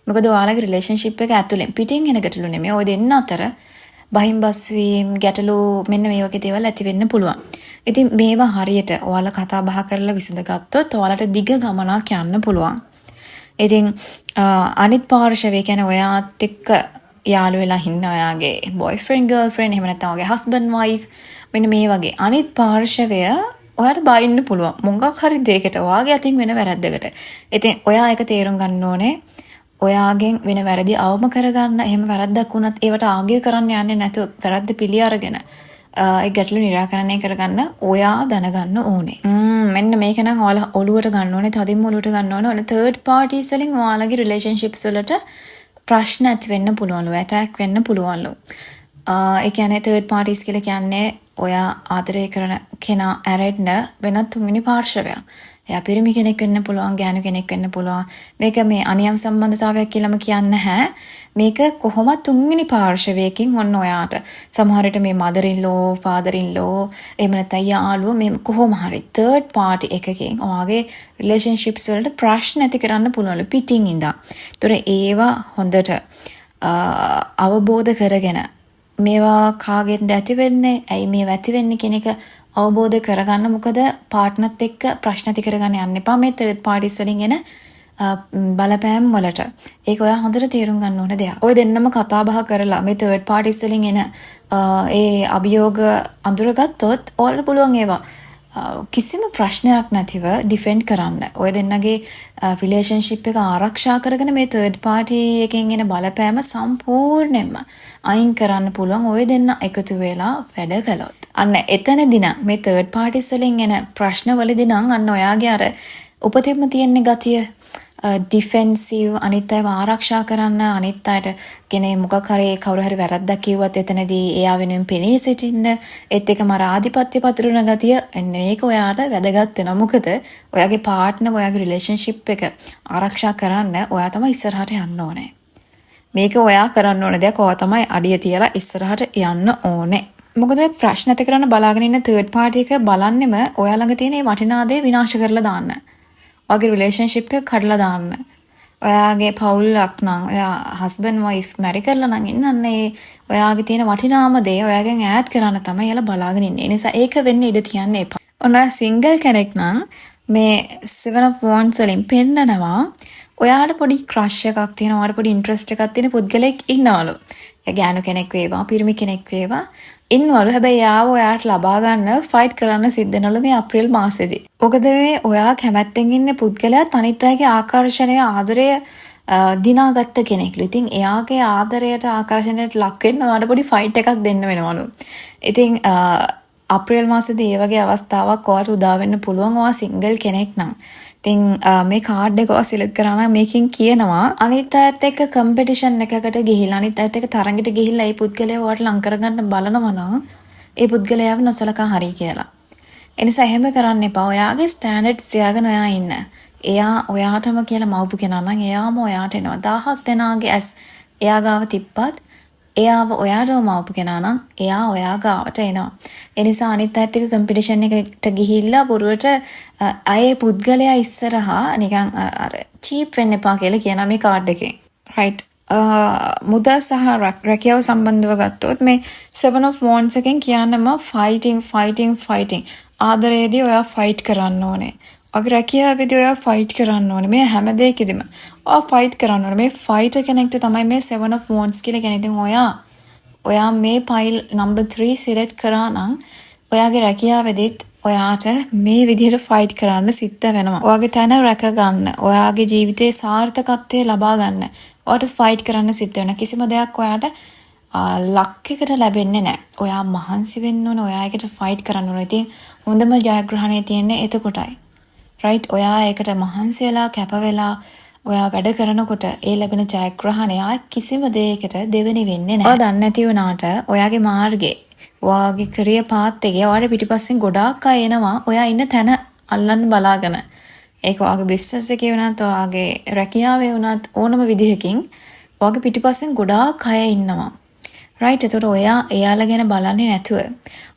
මොකද ඔයාලගේ relationship එක ඇතුලෙන් පිටින් එන ගැටලු නෙමෙයි. ඔය දෙන්න අතර බහින් බස් වීම ගැටලු මෙන්න මේ වගේ දේවල් ඇති වෙන්න පුළුවන්. ඉතින් මේවා හරියට ඔයාලා කතා බහ කරලා විසඳගත්තොත් ඔයාලට දිග ගමනක් යන්න පුළුවන්. ඉතින් අනිත් පාර්ශවය කියන්නේ ඔයාත් එක්ක යාළු වෙලා ඉන්න ඔයාගේ boyfriend girlfriend එහෙම නැත්නම් ඔයාගේ husband wife මෙන්න මේ වගේ අනිත් පාර්ශවය ඔයාට බයින්න පුළුවන්. මොකක් හරි දෙයකට ඔයාගේ අතින් වෙන වැරද්දකට. ඉතින් ඔයා ඒක තේරුම් ගන්න ඕනේ. ඔයාගෙන් වෙන වැරදි අවම කරගන්න එහෙම වැරද්දක් වුණත් ඒවට ආගය කරන්න යන්නේ නැතුව වැරද්ද පිළි අරගෙන ඒ ගැටලු निराකරණය කරගන්න ඔයා දැනගන්න ඕනේ. මෙන්න මේක නම් ඔයාලා ඔළුවට ගන්න ඕනේ, තදින්ම ඔළුවට ගන්න ඕනේ. ඔන්න third parties වලින් ඔයාලගේ relationships වලට ප්‍රශ්න ඇති වෙන්න පුළුවන්ලු, attack වෙන්න පුළුවන්ලු. ඒ කියන්නේ third parties කියලා කියන්නේ ඔයා ආදරය කරන කෙනා ඇරෙන්න වෙනත් තුන්වෙනි පාර්ශවයක්. එයා පිරිමි කෙනෙක් වෙන්න පුළුවන්, ගැහණු කෙනෙක් වෙන්න පුළුවන්. මේක මේ අනියම් සම්බන්ධතාවයක් කියලාම කියන්නේ නැහැ. මේක කොහොමද තුන්වෙනි පාර්ශවයකින් ඔන්න ඔයාට සමහර විට මේ mother in law, father in law එහෙම නැත්නම් යාළුවෝ මේ කොහොම හරි third party එකකින් ඔයාගේ relationships වලට ප්‍රශ්න ඇති කරන්න පුළුවන්ලු පිටින් ඉඳන්. ඒතොර ඒවා හොඳට අවබෝධ කරගෙන මේවා කාගෙන්ද ඇති වෙන්නේ, ඇයි මේවා ඇති වෙන්නේ කියන එක අවබෝධ කරගන්න. මොකද පාර්ට්නර්ත් එක්ක ප්‍රශ්න ඇති කරගන්න යන්න එපා මේ third parties වලින් එන බලපෑම් වලට. ඒක ඔයා හොඳට තේරුම් ගන්න ඕන දෙයක්. ඔය දෙන්නම කතා බහ කරලා මේ third parties වලින් එන ඒ අභියෝග අඳුරගත්තොත් ඔයාලට පුළුවන් ඒවා කිසිම ප්‍රශ්නයක් නැතිව ඩිෆෙන්ඩ් කරන්න. ඔය දෙන්නගේ රිලේෂන්ෂිප් එක ආරක්ෂා කරගෙන මේ third party එකෙන් එන බලපෑම සම්පූර්ණයෙන්ම අයින් කරන්න පුළුවන් ඔය දෙන්න එකතු වෙලා වැඩ කළොත්. අන්න එතනදී නම් මේ third parties වලින් එන ප්‍රශ්න වලදී නම් අන්න ඔයාගේ අර උපතින්ම තියෙන ගතිය ඩිෆෙන්සිව්, අනිත් අයව ආරක්ෂා කරන්න, අනිත් අයට කෙනේ මොකක් හරි කවුරු හරි වැරද්දක් කිව්වත් එතනදී එයා වෙනුවෙන් පෙනී සිටින්න, ඒත් එකම ආධිපත්‍ය පතුරන ගතිය මේක ඔයාට වැදගත් වෙනවා. මොකද ඔයාගේ පාර්ට්නර් ඔයාගේ රිලේෂන්ෂිප් එක ආරක්ෂා කරන්න ඔයා තමයි ඉස්සරහට යන්න ඕනේ. මේක ඔයා කරන්න ඕන දෙයක්. ඔයා තමයි අඩිය තියලා ඉස්සරහට යන්න ඕනේ. මොකද ප්‍රශ්න ඇති කරන්න බලාගෙන ඉන්න third party එක බලන්නෙම ඔයා ළඟ තියෙන මේ වටිනා දේ විනාශ කරලා දාන්න. ඔයාගේ රිලේෂන්ෂිප් එක කඩලා දාන්න. ඔයාගේ පවුලක් නම් ඔයා husband wife marry කරලා නම් ඉන්නන්නේ ඔයාගේ තියෙන වටිනාම දේ ඔයාගෙන් ඈත් කරන්න තමයි එයාලා බලාගෙන ඉන්නේ. ඒ නිසා ඒක වෙන්න ඉඩ තියන්න එපා. ඔන්න single කෙනෙක් නම් මේ seven of wands වලින් පෙන්නනවා ඔයාට පොඩි crush එකක් තියෙනවා, ඔයාට පොඩි interest එකක් තියෙන පුද්ගලෙක් ඉන්නවලු. ඒ ගෑනු කෙනෙක් වේවා, පිරිමි කෙනෙක් වේවා ඉන්නවලු. හැබැයි යාව ඔයාට ලබා ගන්න ෆයිට් කරන්න සිද්ධ වෙනවලු මේ අප්‍රේල් මාසෙදී. මොකද මේ ඔයා කැමැත්තෙන් ඉන්න පුද්ගලයා අනිත් අයගේ ආකර්ෂණය, ආදරය දිනාගත්ත කෙනෙක්ලු. ඉතින් එයාගේ ආදරයට, ආකර්ෂණයට ලක් වෙන්න ඔයාට පොඩි ෆයිට් එකක් දෙන්න වෙනවලු. ඉතින් අප්‍රේල් මාසෙදී මේ වගේ අවස්ථාවක් ඔයාට උදා වෙන්න පුළුවන් ඔයා සිංගල් කෙනෙක් නම්. ඉතින් මේ කාඩ් එක ඔයා සිලෙක්ට් කරා නම් මේකෙන් කියනවා අනිත් අයත් එක්ක කම්පිටිෂන් එකකට ගිහිල්ලා අනිත් අයත් එක්ක තරඟට ගිහිල්ලා මේ පුද්ගලයා ඔයාට ලං කරගන්න බලනවා නම් ඒ පුද්ගලයාව නොසලකා හරි කියලා. ඒ නිසා එහෙම කරන්න එපා. ඔයාගේ ස්ටෑන්ඩඩ්ස් තියාගෙන ඔයා ඉන්න. එයා ඔයාටම කියලා මවපු කෙනා නම් එයාම ඔයාට එනවා. 1000ක් දෙනාගේ ඇස් එයා ගාව තිබ්බත් එයාව ඔයාටම මවපු කෙනා නම් එයා ඔයා ගාවට එනවා. ඒ නිසා අනිත් අයත් එක්ක කම්පිටිෂන් එකට ගිහිල්ලා බොරුවට අයේ පුද්ගලයා ඉස්සරහා නිකන් අර චීප් වෙන්න එපා කියලා කියනවා මේ කාඩ් එකෙන්. right. මුදල් සහ රැකියාව සම්බන්ධව ගත්තොත් මේ 7 of wands එකෙන් කියන්නම fighting. ආදරයේදී ඔයා ෆයිට් කරන්න ඕනේ. ඔගේ රැකියාවේදී ඔයා ෆයිට් කරන්න ඕනේ. මේ හැම දෙයකදීම ඔයා ෆයිට් කරන්න ඕනේ. මේ ෆයිටර් කෙනෙක්ට තමයි මේ 7 of wands කියලා කියන්නේ. ඉතින් ඔයා මේ පයිල් නම්බර් 3 සිලෙක්ට් කරා නම් ඔයාගේ රැකියාවේදීත් ඔයාට මේ විදිහට ෆයිට් කරන්න සිද්ධ වෙනවා. ඔයාගේ තැන රැක ගන්න, ඔයාගේ ජීවිතේ සාර්ථකත්වය ලබා ගන්න. ඔයාට ෆයිට් කරන්න සිද්ධ වෙනවා. කිසිම දෙයක් ඔයාට ලක් එකට ලැබෙන්නේ නැහැ. ඔයා මහන්සි වෙන්න ඕනේ, ඔයා එකට ෆයිට් කරන්න ඕනේ. ඉතින් හොඳම ජයග්‍රහණය තියෙන්නේ එතකොටයි. right. ඔයා ඒකට මහන්සි වෙලා කැප වෙලා ඔයා වැඩ කරනකොට ඒ ලැබෙන ජයග්‍රහණය කිසිම දෙයකට දෙවෙනි වෙන්නේ නැහැ. ඔයා දන්නේ නැති වුණාට ඔයාගේ මාර්ගේ, ඔයාගේ career path එකේ ඔයාට පිටිපස්සෙන් ගොඩාක් අය එනවා. ඔයා ඉන්න තැන අල්ලන්න බලාගෙන. ඒක ඔයාගේ business එකේ වුණත්, ඔයාගේ රැකියාවේ වුණත් ඕනම විදිහකින් ඔයාගේ පිටිපස්සෙන් ගොඩාක් අය ඉන්නවා. right. එතකොට ඔයා එයාලා ගැන බලන්නේ නැතුව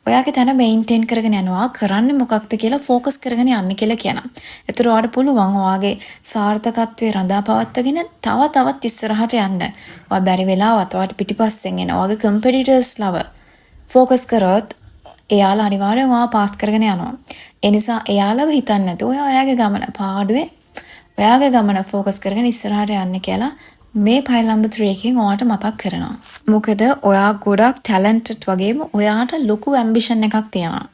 ඔයාගේ තැන මේන්ටේන් කරගෙන යනවා. කරන්නේ මොකක්ද කියලා ફોකස් කරගෙන යන්න කියලා කියනවා. එතකොට ඔයාට පුළුවන් ඔයාගේ සාර්ථකත්වයේ රඳා පවත්වාගෙන තවත් ඉස්සරහට යන්න. ඔයා බැරි වෙලාවත් ඔයාට පිටිපස්සෙන් එන ඔයාගේ කම්පිටිටර්ස් ලව ફોකස් කරොත් එයාලා අනිවාර්යෙන් ඔයා පාස් කරගෙන යනවා. ඒ නිසා එයාලව හිතන්නේ නැතුව ඔයාගේ ගමන පාඩුවේ ඔයාගේ ගමන ફોකස් කරගෙන ඉස්සරහට යන්න කියලා මේ පයිල් නම්බර් 3 එකෙන් ඔයාට මතක් කරනවා. මොකද ඔයා ගොඩක් ටැලන්ටඩ් වගේම ඔයාට ලොකු ඇම්බිෂන් එකක් තියෙනවා.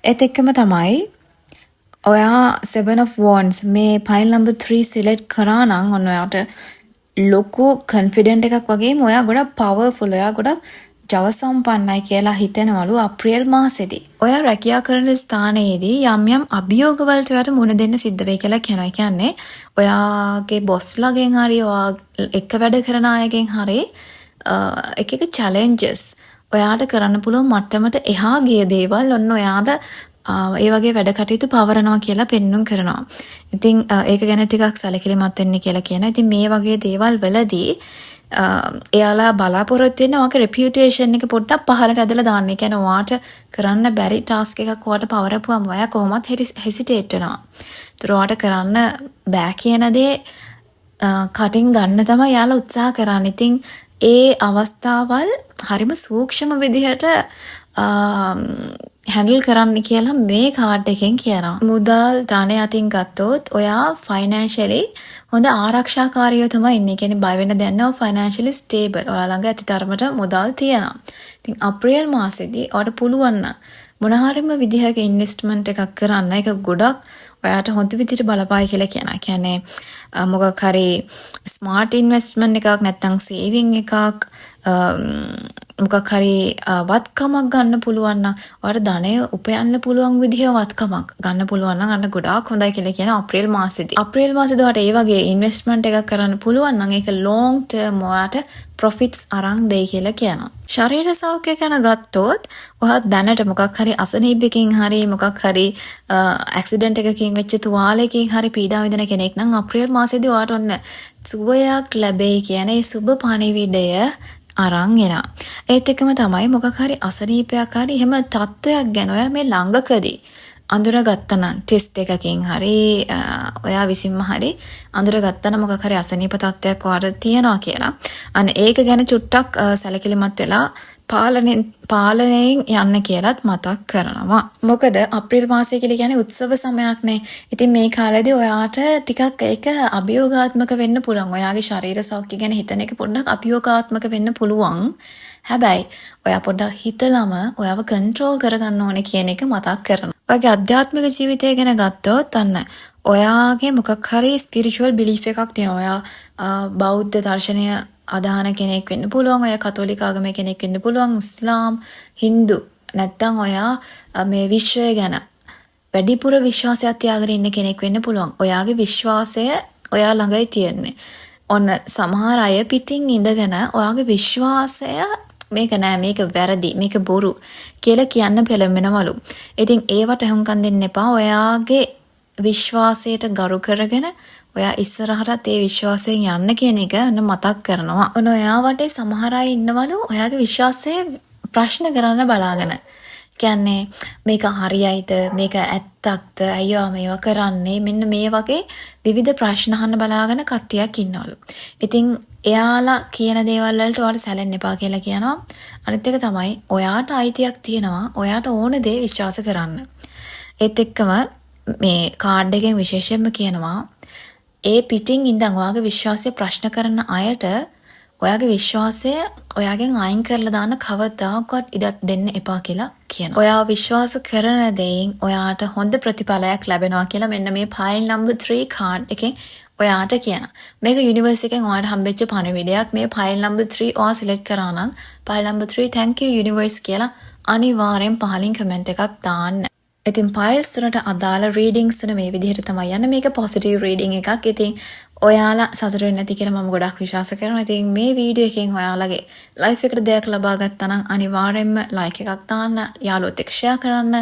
ඒත් එක්කම තමයි ඔයා 7 of wands මේ පයිල් නම්බර් 3 සිලෙක්ට් කරා නම් ඔන්න ඔයාට ලොකු කන්ෆිඩන්ට් එකක් වගේම ඔයා ගොඩක් පවර්ෆුල්, ඔයා ගොඩක් ජව සම්පන්නයි කියලා හිතෙනවලු අප්‍රේල් මාසෙදී. ඔයා රැකියා කරන ස්ථානයේදී යම් අභියෝග වලට ඔයාට මුහුණ දෙන්න සිද්ධ වෙයි කියලා කියනවා. කියන්නේ ඔයාගේ බොස්ලාගෙන් හරි ඔයා එක වැඩ කරන අයගෙන් හරි එක චැලෙන්ජස් ඔයාට කරන්න පුළුවන් මට්ටමට එහා ගිය දේවල් ඔන්න ඔයාට ඒ වගේ වැඩ කටයුතු පවරනවා කියලා පෙන්නුම් කරනවා. ඉතින් ඒක ගැන ටිකක් සැලකිලිමත් වෙන්න කියලා කියනවා. ඉතින් මේ වගේ දේවල් වලදී එයාලා බලාපොරොත්තු වෙන ඔයාගේ රෙපියුටේෂන් එක පොඩ්ඩක් පහළට ඇදලා දාන්න. ඒ කියන්නේ ඔයාට කරන්න බැරි ටාස්ක් එකක් ඔයාට පවරපුවම ඔයා කොහොමත් හෙසිටේට් වෙනවා. ඒතර ඔයාට කරන්න බෑ කියන දේ කටින් ගන්න තමයි යාලා උත්සාහ කරන්නේ. ඉතින් ඒ අවස්ථාවල් හරිම සූක්ෂම විදිහට හැන්ඩල් කරන්න කියලා මේ කාඩ් එකෙන් කියනවා. මුදල් ධනය අතින් ගත්තොත් ඔයා ෆයිනෑන්ෂියලි හොඳ ආරක්ෂාකාරියෝ තමයි ඉන්නේ. කියන්නේ බය වෙන්න දෙයක් නැහැ. ෆයිනෑන්ෂියලි ස්ටේබල්. ඔයා ළඟ ඇති තරමට මුදල් තියෙනවා. ඉතින් අප්‍රේල් මාසෙදී ඔයාට පුළුවන් නම් මොන හරිම විදිහක ඉන්වෙස්ට්මන්ට් එකක් කරන්න. ඒක ගොඩක් ඔයාට හොඳ විදිහට බලපායි කියලා කියනවා. කියන්නේ මොකක් හරි ස්මාර්ට් ඉන්වෙස්ට්මන්ට් එකක් නැත්නම් සේවිං එකක් මොකක් හරි වත්කමක් ගන්න පුළුවන් නම් ඔයාට ධනය උපයන්න පුළුවන් විදිහ වත්කමක් ගන්න පුළුවන් නම් අන්න ගොඩාක් හොඳයි කියලා කියන අප්‍රේල් මාසෙදී. අප්‍රේල් මාසෙදී ඔයාට ඒ වගේ ඉන්වෙස්ට්මන්ට් එකක් කරන්න පුළුවන් නම් ඒක ලොන්ග් ටර්ම් ඔයාට ප්‍රොෆිට්ස් අරන් දෙයි කියලා කියනවා. ශරීර සෞඛ්‍ය ගැන ගත්තොත් ඔයා දැනට මොකක් හරි අසනීපයකින් හරි මොකක් හරි ඇක්සිඩන්ට් එකකින් වෙච්ච තුවාලයකින් හරි පීඩා විඳින කෙනෙක් නම් අප්‍රේල් මාසෙදී ඔයාට ඔන්න සුවයක් ලැබෙයි කියන ඒ සුබ පණිවිඩය අරන් එනවා. ඒත් එක්කම තමයි මොකක් හරි අසනීපයක් හරි එහෙම තත්ත්වයක් ගැන ඔයා මේ ළඟකදී අඳුරගත්තා නම් ටෙස්ට් එකකින් හරි ඔයා විසින්ම හරි අඳුරගත්තා නම් මොකක් හරි අසනීප තත්ත්වයක් ඔයාට තියෙනවා කියලා. අන්න ඒක ගැන චුට්ටක් සැලකිලිමත් වෙලා පාලනයෙන් යන්න කියලාත් මතක් කරනවා. මොකද අප්‍රේල් මාසය කියලා කියන්නේ උත්සව සමයක්නේ. ඉතින් මේ කාලේදී ඔයාට ටිකක් ඒක අභියෝගාත්මක වෙන්න පුළුවන්. ඔයාගේ ශරීර සෞඛ්‍ය ගැන හිතන එක පොඩ්ඩක් අභියෝගාත්මක වෙන්න පුළුවන්. හැබැයි ඔයා පොඩ්ඩක් හිතලම ඔයාව කන්ට්‍රෝල් කරගන්න ඕනේ කියන එක මතක් කරනවා. ඔයාගේ අධ්‍යාත්මික ජීවිතය ගැන ගත්තොත් අන්න ඔයාගේ මොකක් හරි ස්පිරිචුවල් බිලීෆ් එකක් තියෙනවා. ඔයා බෞද්ධ දර්ශනය අදහන කෙනෙක් වෙන්න පුළුවන්. ඔයා කතෝලික ආගමේ කෙනෙක් වෙන්න පුළුවන්. ඉස්ලාම්, හින්දු නැත්නම් ඔයා මේ විශ්වය ගැන වැඩිපුර විශ්වාසයක් තියාගෙන ඉන්න කෙනෙක් වෙන්න පුළුවන්. ඔයාගේ විශ්වාසය ඔයා ළඟයි තියෙන්නේ. ඔන්න සමහර අය පිටින් ඉඳගෙන ඔයාගේ විශ්වාසය මේක නෑ, මේක වැරදි, මේක බොරු කියලා කියන්න පෙළඹෙනවලු. ඉතින් ඒවට හුම්කම් දෙන්න එපා. ඔයාගේ විශ්වාසයට ගරු කරගෙන ඔයා ඉස්සරහටත් ඒ විශ්වාසයෙන් යන්න කියන එක මතක් කරනවා. ඔන්න ඔයා වටේ සමහර අය ඉන්නවලු ඔයාගේ විශ්වාසය ප්‍රශ්න කරන්න බලාගෙන. කියන්නේ මේක හරියයිද මේක ඇත්තක්ද අයියෝ මේවා කරන්නේ මෙන්න මේ වගේ විවිධ ප්‍රශ්න අහන්න බලාගෙන කට්ටියක් ඉන්නවලු. ඉතින් එයාලා කියන දේවල් වලට ඔයාලා සැලෙන්න එපා කියලා කියනවා. අනිත් එක තමයි ඔයාට අයිතියක් තියෙනවා ඔයාට ඕන දේ විශ්වාස කරන්න. ඒත් එක්කම මේ කාඩ් එකෙන් විශේෂයෙන්ම කියනවා ඒ පිටින් ඉඳන් ඔයාගේ විශ්වාසය ප්‍රශ්න කරන අයට ඔයාගේ විශ්වාසය ඔයාගෙන් අයින් කරලා දාන්න කවදාකවත් ඉඩ දෙන්න එපා කියලා කියනවා. ඔයා විශ්වාස කරන දෙයින් ඔයාට හොඳ ප්‍රතිඵලයක් ලැබෙනවා කියලා මෙන්න මේ pile number 3 card එකෙන් ඔයාට කියනවා. මේක යුනිවර්ස් එකෙන් ඔයාට හම්බෙච්ච පණිවිඩයක්. මේ pile number 3 ඔයා සිලෙක්ට් කරා නම් pile number 3 thank you universe කියලා අනිවාර්යෙන් පහලින් කමෙන්ට් එකක් දාන්න. ඉතින් piles තුනට අදාළ readings තුන මේ විදිහට තමයි යන්නේ. මේක positive reading එකක්. ඉතින් ඔයාලා සතුටු වෙන්නේ නැති කියලා මම ගොඩක් විශ්වාස කරනවා. ඉතින් මේ වීඩියෝ එකෙන් ඔයාලගේ ලයිෆ් එකට දෙයක් ලබා ගත්තා නම් අනිවාර්යෙන්ම like එකක් දාන්න, යාළුවොත් එක්ක share කරන්න.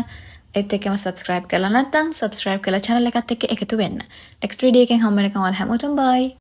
ඒත් එක්කම subscribe කරලා නැත්නම් subscribe කරලා channel එකත් එක්ක එකතු වෙන්න. next video එකෙන් හම්බ වෙනකම් ඔයාලා හැමෝටම bye.